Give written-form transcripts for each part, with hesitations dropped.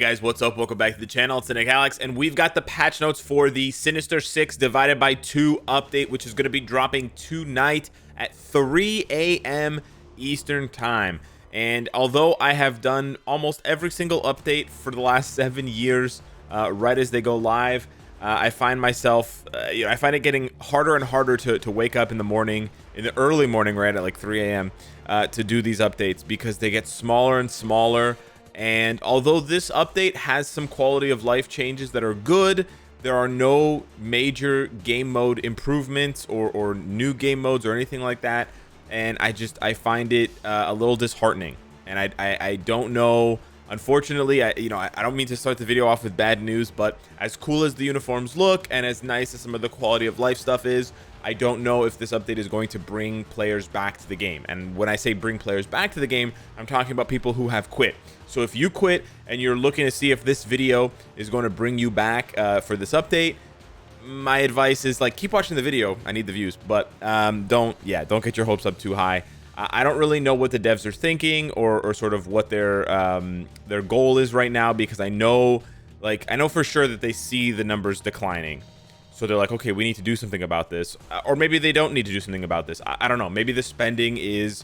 Hey guys, what's up? Welcome back to the channel. It's Cynicalex, and we've got the patch notes for the Sinister 6 divided by 2 update, which is going to be dropping tonight at 3 a.m. Eastern Time. And although I have done almost every single update for the last 7 years, right as they go live, I find myself, I find it getting harder and harder to wake up in the morning, in the early morning, right at like 3 a.m., to do these updates because they get smaller and smaller. And although this update has some quality of life changes that are good, there are no major game mode improvements or new game modes or anything like that. And I find it a little disheartening. And I don't know. Unfortunately, I don't mean to start the video off with bad news, but as cool as the uniforms look and as nice as some of the quality of life stuff is, I don't know if this update is going to bring players back to the game. And when I say bring players back to the game, I'm talking about people who have quit. So if you quit and you're looking to see if this video is going to bring you back for this update, my advice is like keep watching the video. I need the views, but don't get your hopes up too high. I don't really know what the devs are thinking or sort of what their goal is right now, because I know for sure that they see the numbers declining. So they're like, okay, we need to do something about this. Or maybe they don't need to do something about this. I don't know. Maybe the spending is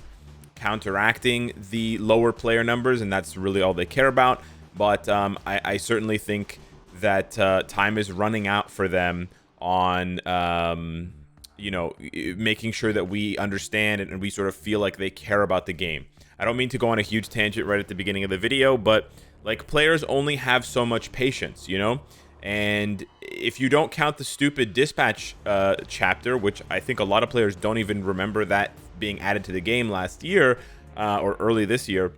counteracting the lower player numbers, and that's really all they care about. But I certainly think that time is running out for them on, making sure that we understand and we sort of feel like they care about the game. I don't mean to go on a huge tangent right at the beginning of the video, but like players only have so much patience, And if you don't count the stupid dispatch chapter, which I think a lot of players don't even remember that being added to the game last year or early this year,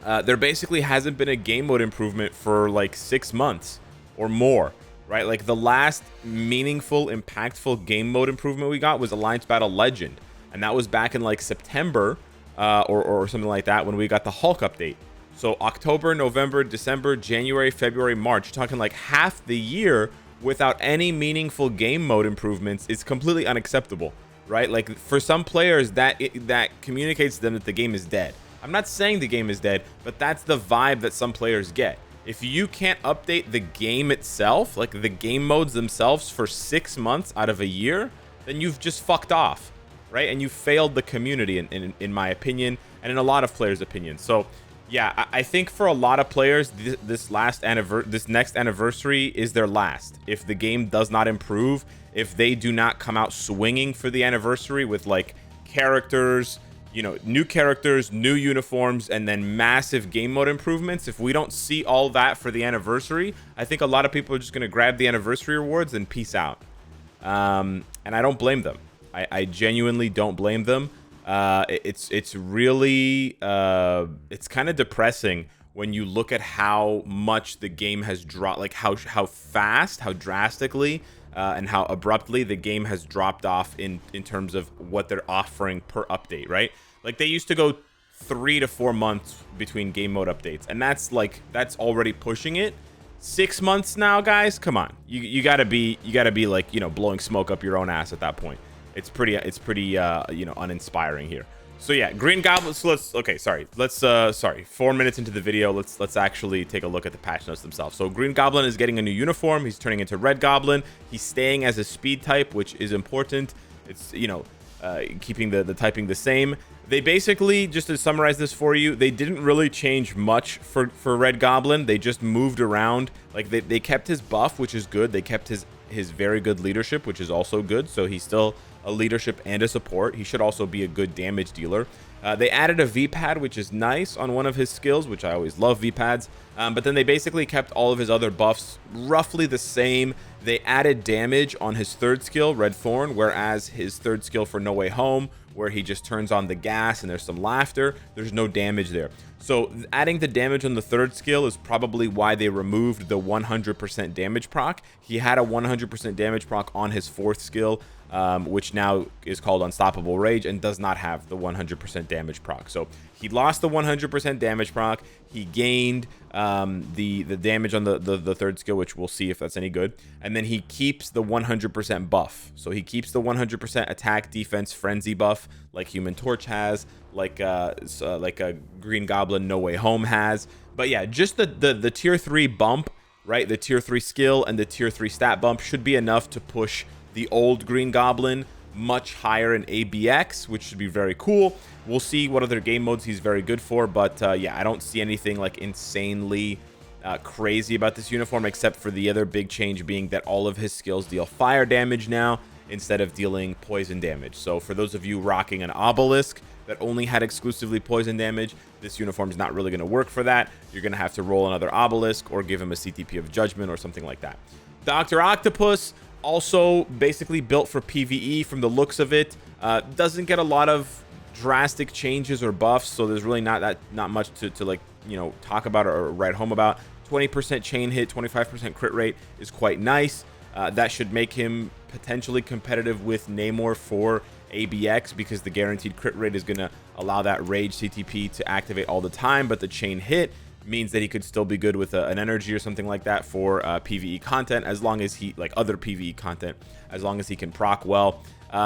there basically hasn't been a game mode improvement for like 6 months or more, right? Like the last meaningful, impactful game mode improvement we got was Alliance Battle Legend, and that was back in like September or something like that when we got the Hulk update. So October, November, December, January, February, March, talking like half the year without any meaningful game mode improvements is completely unacceptable, right? Like for some players that communicates to them that the game is dead. I'm not saying the game is dead, but that's the vibe that some players get. If you can't update the game itself, like the game modes themselves, for 6 months out of a year, then you've just fucked off, right? And you failed the community in my opinion, and in a lot of players' opinions. So yeah, I think for a lot of players, this next anniversary is their last. If the game does not improve, if they do not come out swinging for the anniversary with like characters, new characters, new uniforms, and then massive game mode improvements, if we don't see all that for the anniversary, I think a lot of people are just going to grab the anniversary rewards and peace out. And I don't blame them. I genuinely don't blame them. It's really it's kind of depressing when you look at how much the game has dropped, like how fast, how drastically, and how abruptly the game has dropped off in terms of what they're offering per update, right? Like they used to go 3 to 4 months between game mode updates, and that's already pushing it. 6 months now, guys, come on, you gotta be like blowing smoke up your own ass at that point. It's pretty uninspiring here. So yeah, Green Goblin. So sorry, 4 minutes into the video, let's actually take a look at the patch notes themselves. So Green Goblin is getting a new uniform. He's turning into Red Goblin. He's staying as a speed type, which is important. It's keeping the typing the same. They basically, just to summarize this for you, they didn't really change much for Red Goblin. They just moved around. Like they kept his buff, which is good. They kept his very good leadership, which is also good. So he's still a leadership and a support. He should also be a good damage dealer. They added a V-pad, which is nice on one of his skills, which I always love V-pads. But then they basically kept all of his other buffs roughly the same. They added damage on his third skill, Red Thorn, whereas his third skill for No Way Home, where he just turns on the gas and there's some laughter, there's no damage there. So adding the damage on the third skill is probably why they removed the 100% damage proc. He had a 100% damage proc on his fourth skill, which now is called Unstoppable Rage and does not have the 100% damage proc. So he lost the 100% damage proc. He gained the damage on the third skill, which we'll see if that's any good. And then he keeps the 100% buff. So he keeps the 100% attack, defense, frenzy buff, like Human Torch has, like a Green Goblin No Way Home has. But yeah, just the tier 3 bump, right? The tier 3 skill and the tier 3 stat bump should be enough to push the old Green Goblin much higher in ABX, which should be very cool. We'll see what other game modes he's very good for, but yeah, I don't see anything like insanely crazy about this uniform, except for the other big change being that all of his skills deal fire damage now instead of dealing poison damage. So for those of you rocking an obelisk that only had exclusively poison damage, this uniform is not really going to work for that. You're going to have to roll another obelisk or give him a CTP of judgment or something like that. Dr. Octopus, also basically built for PvE from the looks of it, doesn't get a lot of drastic changes or buffs, so there's really not much to like, you know, talk about or write home about. 20% chain hit, 25% crit rate is quite nice. That should make him potentially competitive with Namor for ABX, because the guaranteed crit rate is going to allow that rage CTP to activate all the time, but the chain hit means that he could still be good with an energy or something like that for PvE content, as long as he, like other PvE content, as long as he can proc well.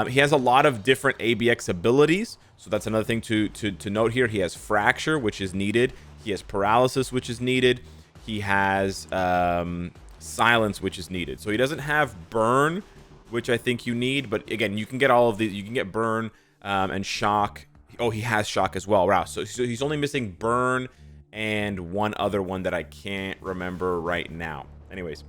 He has a lot of different ABX abilities, so that's another thing to note here. He has Fracture, which is needed. He has Paralysis, which is needed. He has Silence, which is needed. So he doesn't have Burn, which I think you need, but again, you can get all of these. You can get Burn and Shock. Oh, he has Shock as well. Wow. So he's only missing Burn and one other one that I can't remember right now. Anyways,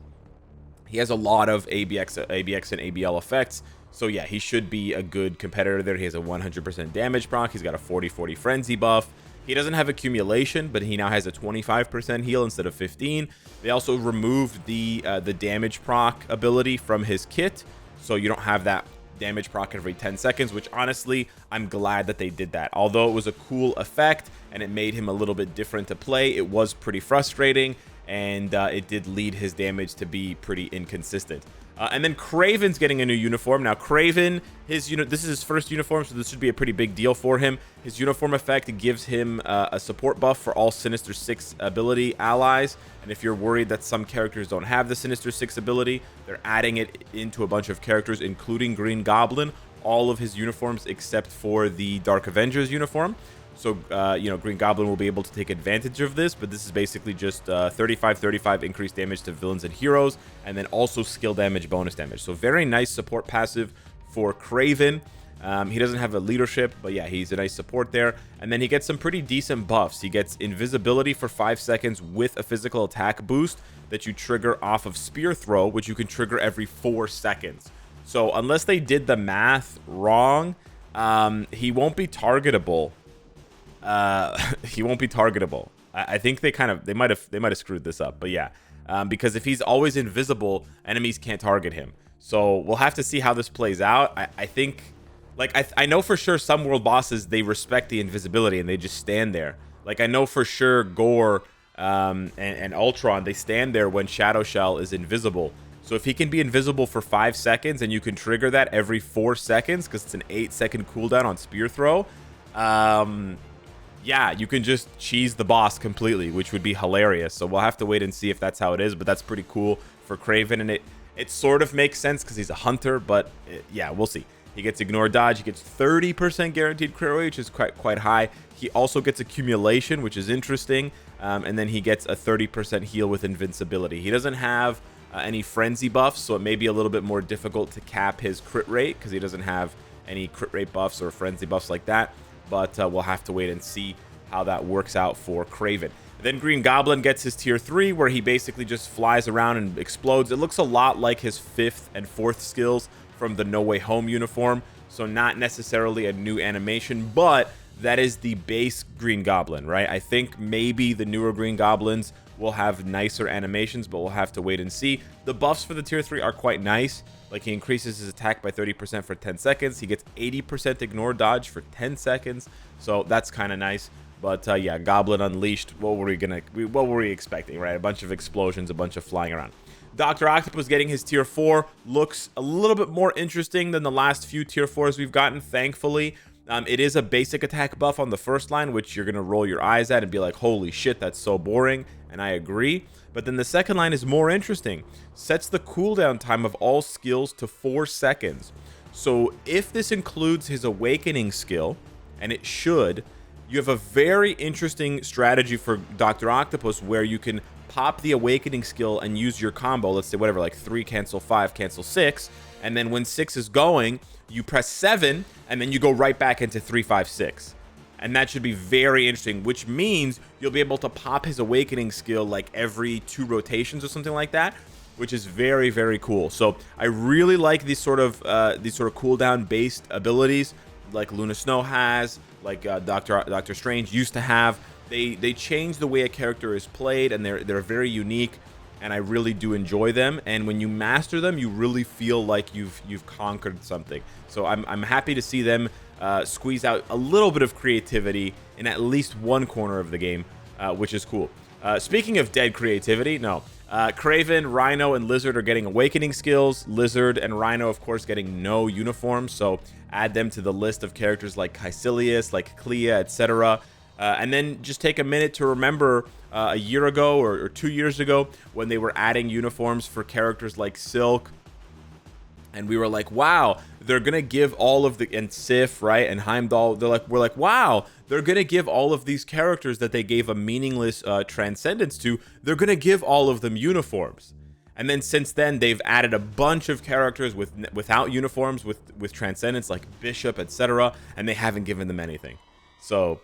he has a lot of ABX and ABL effects. So yeah, he should be a good competitor there. He has a 100% damage proc. He's got a 40-40 frenzy buff. He doesn't have accumulation, but he now has a 25% heal instead of 15. They also removed the damage proc ability from his kit, so you don't have that damage proc every 10 seconds, which honestly, I'm glad that they did that. Although it was a cool effect and it made him a little bit different to play, it was pretty frustrating, and it did lead his damage to be pretty inconsistent. And then Kraven's getting a new uniform. Now, Kraven, this is his first uniform, so this should be a pretty big deal for him. His uniform effect gives him a support buff for all Sinister 6 ability allies. And if you're worried that some characters don't have the Sinister 6 ability, they're adding it into a bunch of characters, including Green Goblin, all of his uniforms except for the Dark Avengers uniform. So, you know, Green Goblin will be able to take advantage of this, but this is basically just 35-35 increased damage to villains and heroes, and then also skill damage, bonus damage. So very nice support passive for Kraven. He doesn't have a leadership, but yeah, he's a nice support there. And then he gets some pretty decent buffs. He gets invisibility for 5 seconds with a physical attack boost that you trigger off of Spear Throw, which you can trigger every 4 seconds. So unless they did the math wrong, he won't be targetable. He won't be targetable. I think they might have screwed this up, but yeah, because if he's always invisible, enemies can't target him. So we'll have to see how this plays out. I think, like, I know for sure some world bosses, they respect the invisibility and they just stand there. Like, I know for sure Gore and Ultron, they stand there when Shadow Shell is invisible. So if he can be invisible for 5 seconds and you can trigger that every 4 seconds because it's an 8-second cooldown on Spear Throw, yeah, you can just cheese the boss completely, which would be hilarious. So we'll have to wait and see if that's how it is, but that's pretty cool for Kraven, and it sort of makes sense because he's a hunter, but yeah, we'll see. He gets Ignore Dodge. He gets 30% guaranteed crit rate, which is quite high. He also gets Accumulation, which is interesting, and then he gets a 30% heal with Invincibility. He doesn't have any Frenzy buffs, so it may be a little bit more difficult to cap his crit rate because he doesn't have any crit rate buffs or Frenzy buffs like that. But we'll have to wait and see how that works out for Kraven. Then Green Goblin gets his tier 3, where he basically just flies around and explodes. It looks a lot like his 5th and 4th skills from the No Way Home uniform, so not necessarily a new animation, but that is the base Green Goblin, right? I think maybe the newer Green Goblins will have nicer animations, but we'll have to wait and see. The buffs for the tier 3 are quite nice. Like, he increases his attack by 30% for 10 seconds. He gets 80% ignore dodge for 10 seconds. So that's kind of nice. But yeah, Goblin Unleashed, what were we expecting, right? A bunch of explosions, a bunch of flying around. Dr. Octopus getting his tier 4 looks a little bit more interesting than the last few tier 4s we've gotten, thankfully. It is a basic attack buff on the first line, which you're going to roll your eyes at and be like, holy shit, that's so boring. And I agree. But then the second line is more interesting. Sets the cooldown time of all skills to 4 seconds. So if this includes his Awakening skill, and it should, you have a very interesting strategy for Dr. Octopus where you can pop the awakening skill and use your combo, let's say whatever, like 3 cancel 5 cancel 6, and then when 6 is going, you press 7 and then you go right back into 3 5 6. And that should be very interesting, which means you'll be able to pop his awakening skill like every 2 rotations or something like that, which is very, very cool. So I really like these sort of cooldown based abilities like Luna Snow has, like Doctor Strange used to have. They change the way a character is played, and they're very unique, and I really do enjoy them. And when you master them, you really feel like you've conquered something. So I'm happy to see them squeeze out a little bit of creativity in at least one corner of the game, which is cool. Speaking of dead creativity, no. Kraven, Rhino, and Lizard are getting awakening skills. Lizard and Rhino, of course, getting no uniforms, so add them to the list of characters like Caecilius, like Clea, etc. And then just take a minute to remember a year ago or 2 years ago when they were adding uniforms for characters like Silk. And we were like, wow, they're going to give all of the, and Sif, right, and Heimdall, we're like, wow, they're going to give all of these characters that they gave a meaningless transcendence to, they're going to give all of them uniforms. And then since then, they've added a bunch of characters without uniforms, with transcendence, like Bishop, etc., and they haven't given them anything. So,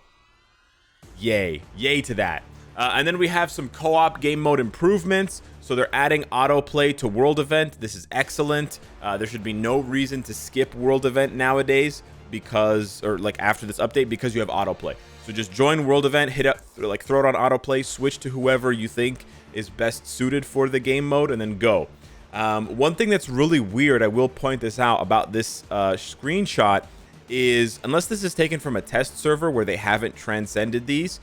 yay to that. And then we have some co-op game mode improvements. So they're adding autoplay to World Event. This is excellent. There should be no reason to skip World Event nowadays or like after this update, because you have autoplay. So just join World Event, hit up, like throw it on autoplay, switch to whoever you think is best suited for the game mode, and then go. One thing that's really weird, I will point this out about this screenshot, is unless this is taken from a test server where they haven't transcended these,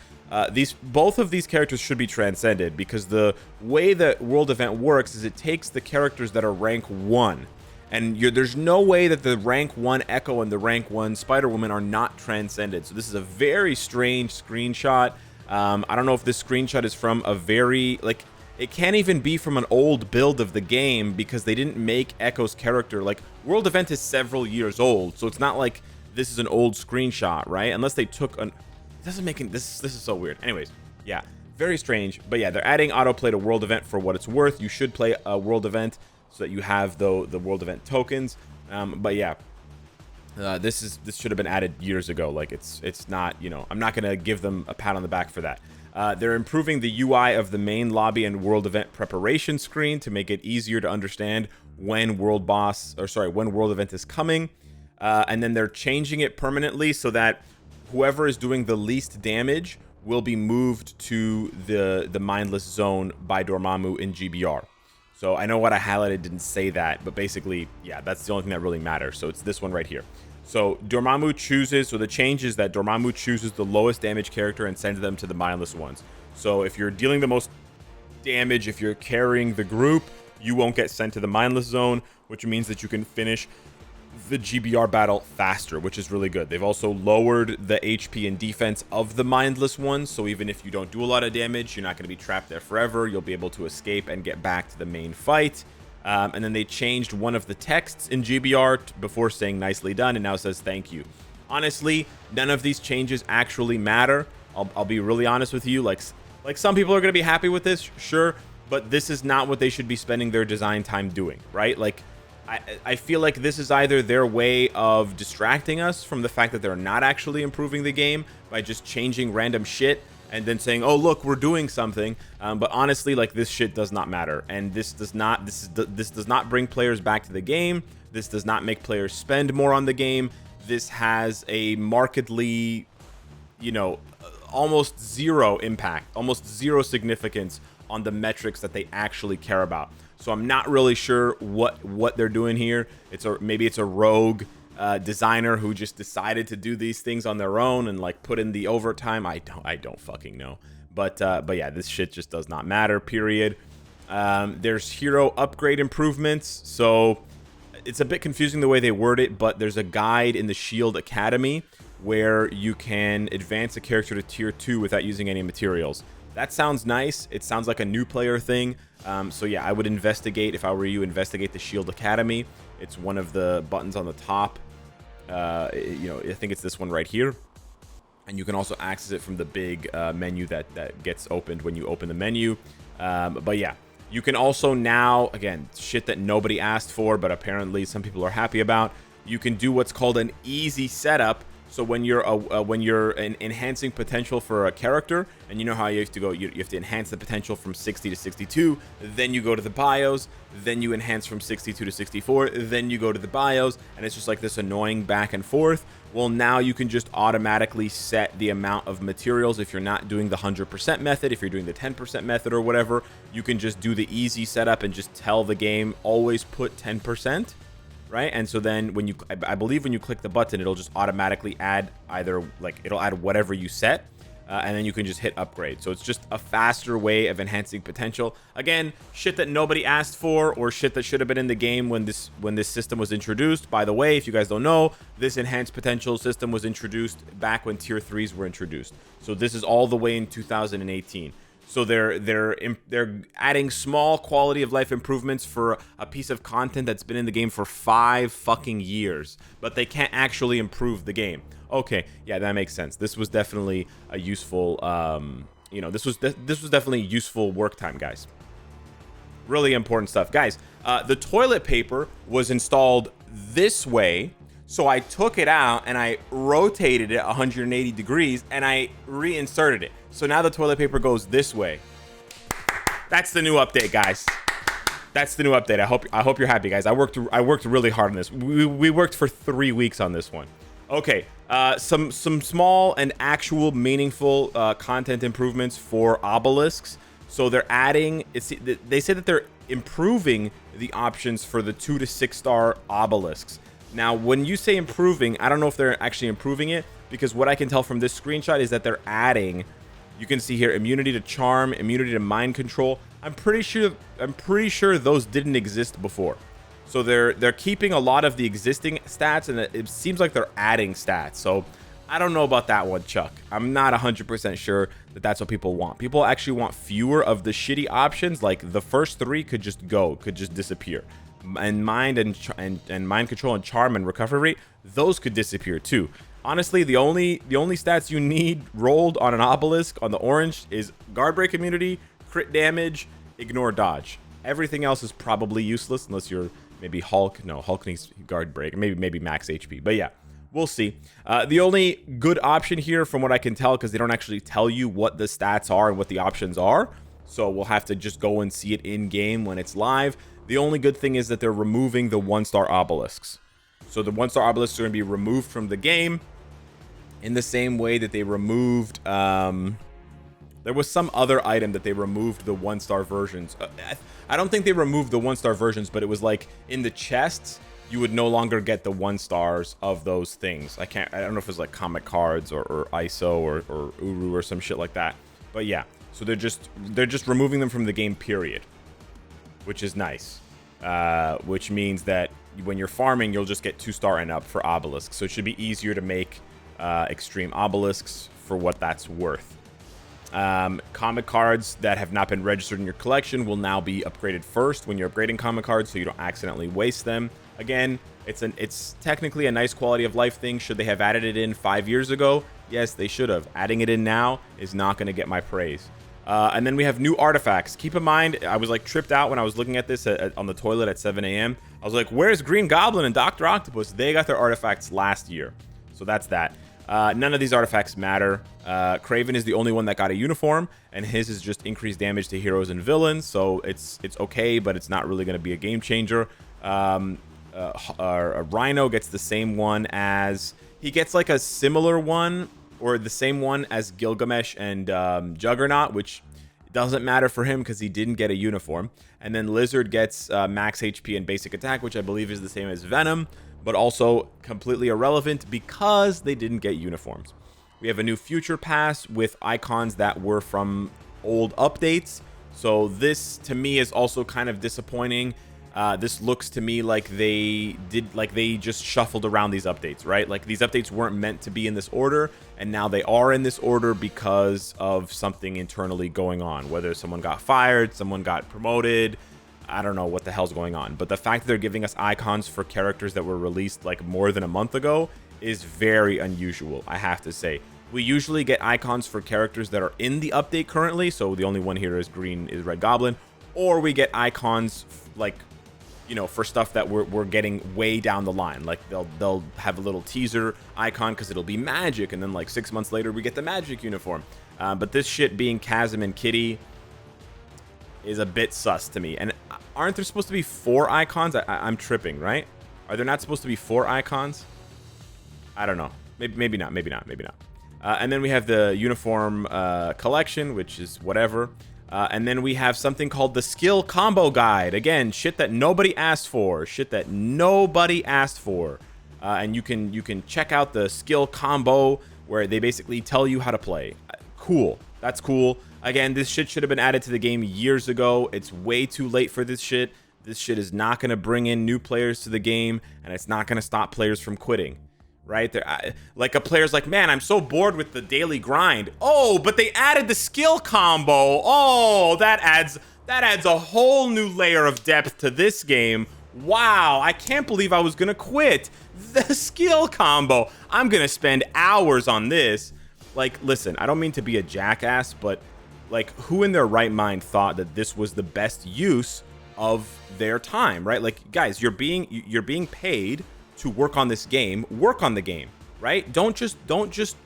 both of these characters should be transcended, because the way that World Event works is it takes the characters that are rank 1, and there's no way that the rank 1 Echo and the rank 1 Spider-Woman are not transcended. So this is a very strange screenshot. I don't know if this screenshot is from a very, like, it can't even be from an old build of the game, because they didn't make Echo's character, like, World Event is several years old, so it's not like this is an old screenshot, right? Unless they took an... It doesn't make any... This is so weird. Anyways, yeah, very strange. But yeah, they're adding autoplay to World Event for what it's worth. You should play a World Event so that you have the World Event tokens. But yeah, this should have been added years ago. Like, it's not, you know, I'm not gonna give them a pat on the back for that. They're improving the UI of the main lobby and World Event preparation screen to make it easier to understand when World Event is coming. And then they're changing it permanently so that whoever is doing the least damage will be moved to the mindless zone by Dormammu in GBR. So I know what I highlighted didn't say that, but basically, yeah, that's the only thing that really matters. So it's this one right here. So Dormammu chooses, so the change is that Dormammu chooses the lowest damage character and sends them to the mindless ones. So if you're dealing the most damage, if you're carrying the group, you won't get sent to the mindless zone, which means that you can finish the GBR battle faster, which is really good. They've also lowered the HP and defense of the mindless ones, so even if you don't do a lot of damage, you're not going to be trapped there forever. You'll be able to escape and get back to the main fight. And then they changed one of the texts in GBR before saying nicely done, and now it says thank you. Honestly, none of these changes actually matter. I'll be really honest with you. Like some people are going to be happy with this, sure, but this is not what they should be spending their design time doing, right? Like, I feel like this is either their way of distracting us from the fact that they're not actually improving the game by just changing random shit and then saying, oh, look, we're doing something. But honestly, like, this shit does not matter. And this does not bring players back to the game. This does not make players spend more on the game. This has a markedly, you know, almost zero impact, almost zero significance on the metrics that they actually care about. So I'm not really sure what they're doing here. Maybe it's a rogue designer who just decided to do these things on their own and like put in the overtime. I don't fucking know. But yeah, this shit just does not matter. Period. There's hero upgrade improvements. So it's a bit confusing the way they word it, but there's a guide in the Shield Academy where you can advance a character to tier 2 without using any materials. That sounds nice. It sounds like a new player thing. So yeah, I would investigate, if I were you, investigate the Shield Academy. It's one of the buttons on the top. You know, I think it's this one right here. and you can also access it from the big menu that gets opened when you open the menu. But yeah, you can also now, again, shit that nobody asked for, but apparently some people are happy about. You can do what's called an easy setup. So when you're enhancing potential for a character, and you know how you have to go, you have to enhance the potential from 60 to 62, then you go to the BIOS, then you enhance from 62 to 64, then you go to the BIOS, and it's just like this annoying back and forth. Well, now you can just automatically set the amount of materials. If you're not doing the 100% method, if you're doing the 10% method or whatever, you can just do the easy setup and just tell the game, always put 10%. Right, and so then when you, I believe when you click the button, it'll just automatically add either, like, it'll add whatever you set, and then you can just hit upgrade. So it's just a faster way of enhancing potential. Again, shit that nobody asked for, or shit that should have been in the game when this system was introduced. By the way, if you guys don't know, this enhanced potential system was introduced back when tier 3s were introduced. So this is all the way in 2018. So they're adding small quality of life improvements for a piece of content that's been in the game for 5 fucking years, but they can't actually improve the game. Okay, yeah, that makes sense. This was definitely a useful, this was definitely useful work time, guys. Really important stuff, guys. The toilet paper was installed this way. So I took it out and I rotated it 180 degrees and I reinserted it. So now the toilet paper goes this way. That's the new update, guys. That's the new update. I hope you're happy, guys. I worked really hard on this. We worked for 3 weeks on this one. Okay, some small and actual meaningful content improvements for obelisks. So they're adding. They say that they're improving the options for the 2 to 6 star obelisks. Now, when you say improving, I don't know if they're actually improving it, because what I can tell from this screenshot is that they're adding, you can see here, immunity to charm, immunity to mind control. I'm pretty sure those didn't exist before. So they're keeping a lot of the existing stats, and it seems like they're adding stats. So I don't know about that one, Chuck. I'm not 100% sure that that's what people want. People actually want fewer of the shitty options. Like the first 3 could just disappear. And mind mind control and charm and recovery rate, those could disappear too. Honestly, the only stats you need rolled on an obelisk on the orange is guard break immunity, crit damage, ignore dodge. Everything else is probably useless unless you're maybe Hulk. No, Hulk needs guard break, maybe max HP. But yeah, we'll see. The only good option here, from what I can tell, because they don't actually tell you what the stats are and what the options are, so we'll have to just go and see it in game when it's live. The only good thing is that they're removing the 1-star obelisks. So the 1-star obelisks are going to be removed from the game in the same way that they removed... there was some other item that they removed the 1-star versions. I don't think they removed the 1-star versions, but it was like in the chests, you would no longer get the 1 stars of those things. I don't know if it was like comic cards or ISO or Uru or some shit like that. But yeah, so they're just removing them from the game, period. Which is nice, which means that when you're farming, you'll just get 2-star and up for obelisks. So it should be easier to make extreme obelisks for what that's worth. Comic cards that have not been registered in your collection will now be upgraded first when you're upgrading comic cards, so you don't accidentally waste them. Again, it's technically a nice quality of life thing. Should they have added it in 5 years ago? Yes, they should have. Adding it in now is not going to get my praise. And then we have new artifacts. Keep in mind, I was like tripped out when I was looking at this on the toilet at 7 a.m. I was like, where's Green Goblin and Dr. Octopus? They got their artifacts last year. So that's that. None of these artifacts matter. Kraven is the only one that got a uniform, and his is just increased damage to heroes and villains. So it's okay, but it's not really going to be a game changer. A Rhino gets the same one as... He gets like a similar one, or the same one as Gilgamesh and Juggernaut, which doesn't matter for him because he didn't get a uniform. And then Lizard gets max HP and basic attack, which I believe is the same as Venom, but also completely irrelevant because they didn't get uniforms. We have a new future pass with icons that were from old updates. So this, to me, is also kind of disappointing. This looks to me like they just shuffled around these updates, right? Like these updates weren't meant to be in this order, and now they are in this order because of something internally going on. Whether someone got fired, someone got promoted, I don't know what the hell's going on. But the fact that they're giving us icons for characters that were released like more than a month ago is very unusual, I have to say. We usually get icons for characters that are in the update currently, so the only one here is green is Red Goblin, or we get icons like, you know, for stuff that we're getting way down the line. Like they'll have a little teaser icon because it'll be magic, and then like 6 months later we get the magic uniform. But this shit being Chasm and Kitty is a bit sus to me. And aren't there supposed to be 4 icons? I'm tripping, right? Are there not supposed to be 4 icons? I don't know. Maybe not. And then we have the uniform collection, which is whatever. And then we have something called the skill combo guide. Again, shit that nobody asked for. And you can check out the skill combo where they basically tell you how to play. Cool. That's cool. Again, this shit should have been added to the game years ago. It's way too late for this shit. This shit is not going to bring in new players to the game, and it's not going to stop players from quitting. Right there, like a player's like, man, I'm so bored with the daily grind. Oh, but they added the skill combo. Oh, that adds a whole new layer of depth to this game. Wow, I can't believe I was gonna quit. The skill combo. I'm gonna spend hours on this. Like, listen, I don't mean to be a jackass, but like, who in their right mind thought that this was the best use of their time, right? Like, guys, you're being paid to work on this game. Work on the game, right? Don't just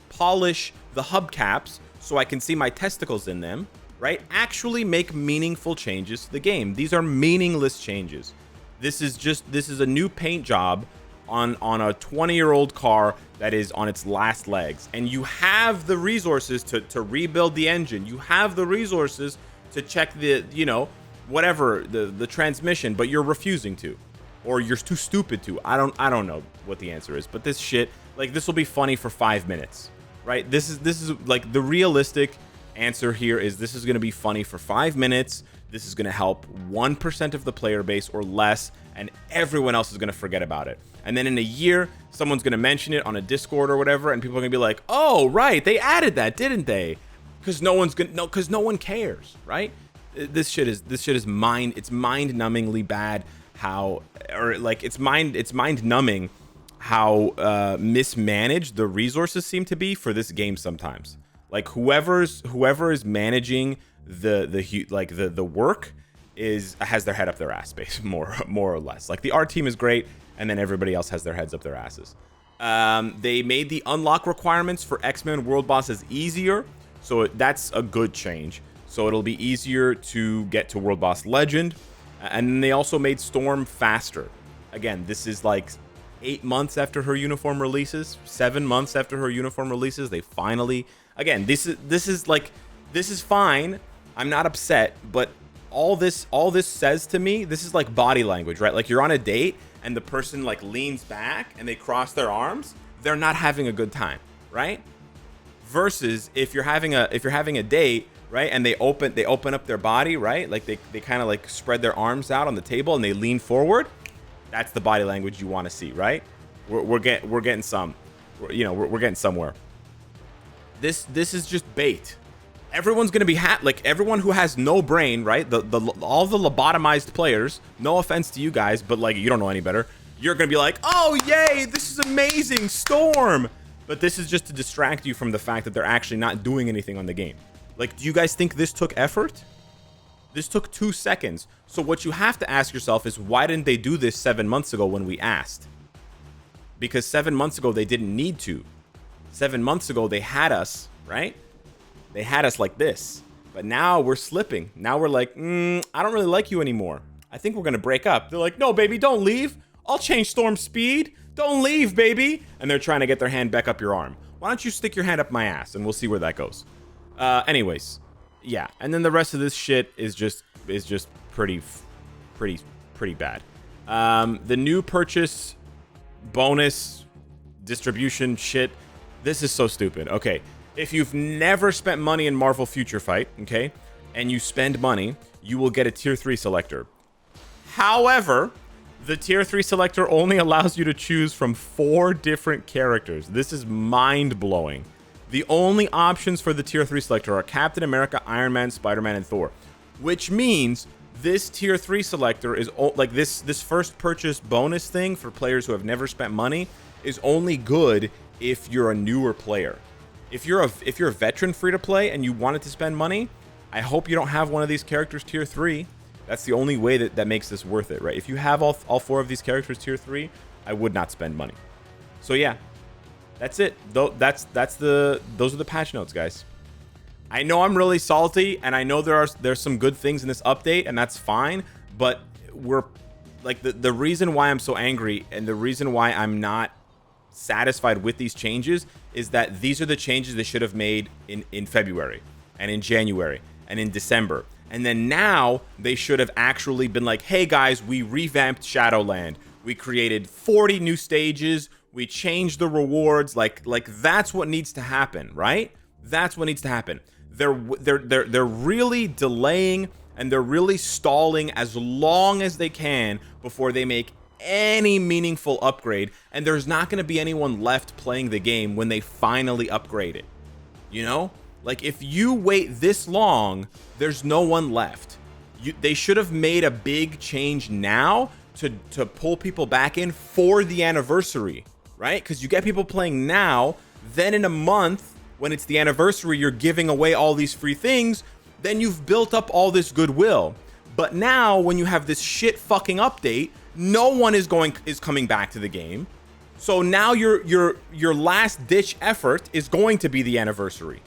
polish the hubcaps so I can see my testicles in them, right? Actually make meaningful changes to the game. These are meaningless changes. This is a new paint job on a 20-year-old car that is on its last legs, and you have the resources to rebuild the engine. You have the resources to check the, you know, whatever, the transmission, but you're refusing to. Or you're too stupid to. I don't know what the answer is, but this shit, like, this will be funny for 5 minutes, right? This is like the realistic answer here is this is going to be funny for 5 minutes. This is going to help 1% of the player base or less, and everyone else is going to forget about it. And then in a year, someone's going to mention it on a Discord or whatever, and people are going to be like, "Oh, right, they added that, didn't they?" Because no one cares, right? This shit is mind-numbingly bad. It's mind-numbing how mismanaged the resources seem to be for this game sometimes. Like whoever is managing the work has their head up their ass, basically, more or less. Like the art team is great, and then everybody else has their heads up their asses. They made the unlock requirements for X-Men World Bosses easier, so that's a good change. So it'll be easier to get to World Boss Legend. And then they also made Storm faster. Again, this is like 8 months after her uniform releases, 7 months after her uniform releases. They finally, again, this is fine. I'm not upset, but all this says to me, this is like body language, right? Like you're on a date and the person like leans back and they cross their arms. They're not having a good time, right? Versus if you're having a date, right, and they open up their body, right, like they kind of like spread their arms out on the table and they lean forward. That's the body language you want to see, right? We're getting somewhere. This is just bait. Everyone's gonna be like everyone who has no brain, right? All the lobotomized players. No offense to you guys, but like you don't know any better. You're gonna be like, oh yay, this is amazing, Storm. But this is just to distract you from the fact that they're actually not doing anything on the game. Like, do you guys think this took effort? This took 2 seconds. So what you have to ask yourself is, why didn't they do this 7 months ago when we asked? Because 7 months ago, they didn't need to. 7 months ago, they had us, right? They had us like this. But now we're slipping. Now we're like, I don't really like you anymore. I think we're going to break up. They're like, no, baby, don't leave. I'll change Storm's speed. Don't leave, baby. And they're trying to get their hand back up your arm. Why don't you stick your hand up my ass, and we'll see where that goes. Anyways, yeah, and then the rest of this shit is just pretty bad. The new purchase bonus distribution shit, this is so stupid. Okay, if you've never spent money in Marvel Future Fight, okay, and you spend money, you will get a tier 3 selector. However, the tier 3 selector only allows you to choose from 4 different characters. This is mind-blowing. The only options for the tier 3 selector are Captain America, Iron Man, Spider-Man, and Thor. Which means this tier 3 selector is like this first purchase bonus thing for players who have never spent money is only good if you're a newer player. If you're a veteran free to play and you wanted to spend money, I hope you don't have one of these characters tier 3. That's the only way that makes this worth it, right? If you have all 4 of these characters tier 3, I would not spend money. So yeah, that's it. Those are the patch notes, guys. I know I'm really salty, and I know there's some good things in this update, and that's fine. But we're like the reason why I'm so angry and the reason why I'm not satisfied with these changes is that these are the changes they should have made in February and in January and in December. And then now they should have actually been like, hey guys, we revamped Shadowland. We created 40 new stages. We changed the rewards. Like that's what needs to happen, right? That's what needs to happen. They're really delaying and they're really stalling as long as they can before they make any meaningful upgrade, and there's not going to be anyone left playing the game when they finally upgrade it. You know, like if you wait this long, there's no one left. They should have made a big change now to pull people back in for the anniversary, right? Because you get people playing now, then in a month when it's the anniversary, you're giving away all these free things, then you've built up all this goodwill. But now when you have this shit fucking update, no one is coming back to the game. So now your last ditch effort is going to be the anniversary.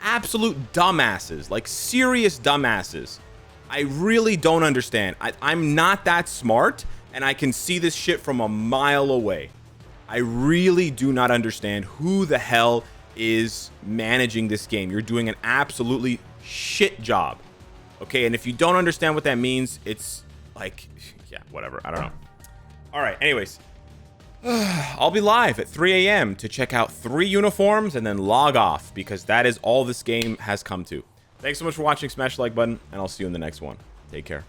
Absolute dumbasses, like serious dumbasses. I really don't understand. I'm not that smart, and I can see this shit from a mile away. I really do not understand who the hell is managing this game. You're doing an absolutely shit job. Okay, and if you don't understand what that means, it's like, yeah, whatever. I don't know. All right, anyways. I'll be live at 3 a.m. to check out 3 uniforms and then log off, because that is all this game has come to. Thanks so much for watching. Smash the like button, and I'll see you in the next one. Take care.